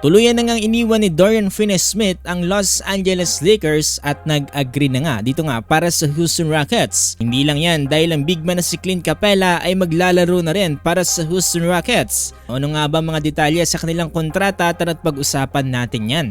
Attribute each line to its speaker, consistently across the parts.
Speaker 1: Tuluyan na ngang iniwan ni Dorian Finney-Smith ang Los Angeles Lakers at nag-agree na nga dito nga para sa Houston Rockets. Hindi lang yan dahil ang big man na si Clint Capela ay maglalaro na rin para sa Houston Rockets. Ano nga ba mga detalye sa kanilang kontrata? Tara't pag-usapan natin yan.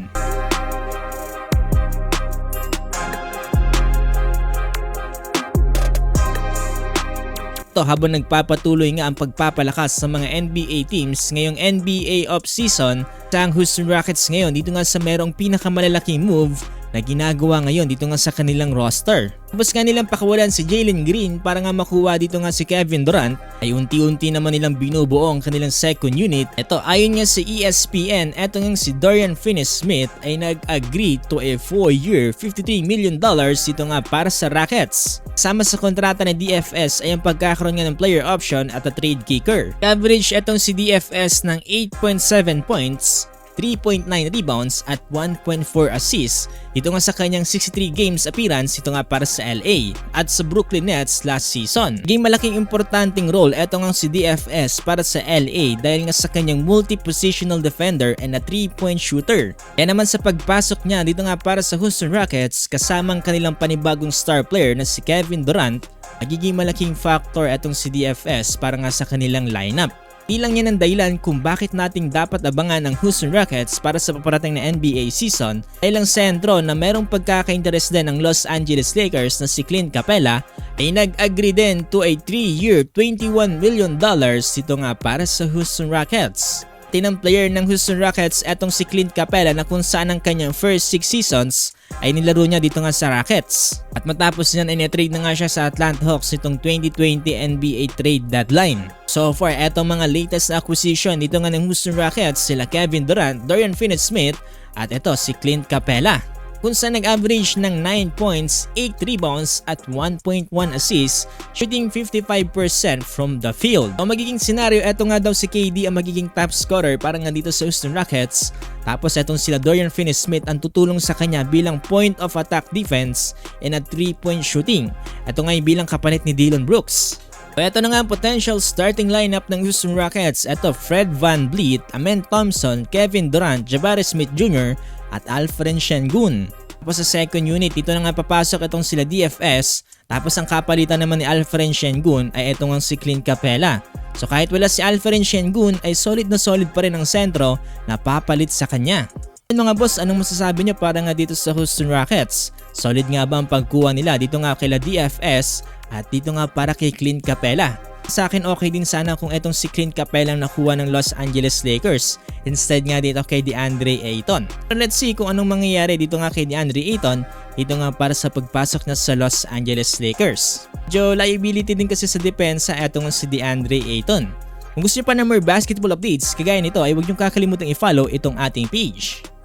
Speaker 1: Habang nagpapatuloy nga ang pagpapalakas sa mga NBA teams ngayong NBA off-season, sa ang Houston Rockets ngayon dito nga sa merong pinakamalalaking move na ginagawa ngayon dito nga sa kanilang roster. Tapos nga nilang pakawalan si Jalen Green para nga makuha dito nga si Kevin Durant, ay unti-unti naman nilang binubuo ang kanilang second unit. Ito ayon nga sa ESPN, eto nga si Dorian Finney-Smith ay nag-agree to a 4-year $53 million dito nga para sa Rockets. Sama sa kontrata ni DFS ay ang pagkakaroon nga ng player option at a trade kicker. Average etong si DFS ng 8.7 points, 3.9 rebounds at 1.4 assists dito nga sa kanyang 63 games appearance ito nga para sa LA at sa Brooklyn Nets last season. Naging malaking importanteng role ito nga si DFS para sa LA dahil nga sa kanyang multi-positional defender and a 3-point shooter. Kaya naman sa pagpasok niya dito nga para sa Houston Rockets kasamang kanilang panibagong star player na si Kevin Durant, magiging malaking factor itong si DFS para nga sa kanilang lineup. Ilang yan ang dahilan kung bakit nating dapat abangan ang Houston Rockets para sa paparating na NBA season dahil ang sentro na merong pagkaka-interes din ng Los Angeles Lakers na si Clint Capela ay nag-agree din to a 3-year $21 million dito nga para sa Houston Rockets. Tinang player ng Houston Rockets etong si Clint Capela na kung saan ang kanyang first 6 seasons ay nilaro niya dito nga sa Rockets. At matapos niyan ay na-trade na nga siya sa Atlanta Hawks nitong 2020 NBA trade deadline. So far, etong mga latest na acquisition dito nga ng Houston Rockets sila Kevin Durant, Dorian Finney-Smith at ito si Clint Capela. Kung saan nag-average ng 9 points, 8 rebounds at 1.1 assists, shooting 55% from the field. Ang magiging senaryo, eto nga daw si KD ang magiging top scorer para nga dito sa Houston Rockets. Tapos etong sila Dorian Finney-Smith ang tutulong sa kanya bilang point of attack defense and a 3-point shooting. Ito nga yung bilang kapalit ni Dillon Brooks. So ito na nga ang potential starting lineup ng Houston Rockets. Ito Fred VanVleet, Amen Thompson, Kevin Durant, Jabari Smith Jr. at Alperen Sengun. Tapos sa second unit, dito na nga papasok itong sila DFS. Tapos ang kapalitan naman ni Alperen Sengun ay itong ang si Clint Capela. So kahit wala si Alperen Sengun ay solid na solid pa rin ang sentro na papalit sa kanya. Mga boss, anong masasabi nyo para nga dito sa Houston Rockets? Solid nga ba ang pagkuha nila dito nga kay DFS at dito nga para kay Clint Capela? Sa akin okay din sana kung etong si Clint Capela ang nakuha ng Los Angeles Lakers instead nga dito kay DeAndre Ayton. So let's see kung anong mangyayari dito nga kay DeAndre Ayton dito nga para sa pagpasok na sa Los Angeles Lakers. Medyo liability din kasi sa depensa etong si DeAndre Ayton. Kung gusto nyo pa ng more basketball updates kagaya nito ay huwag nyo kakalimutang i-follow itong ating page.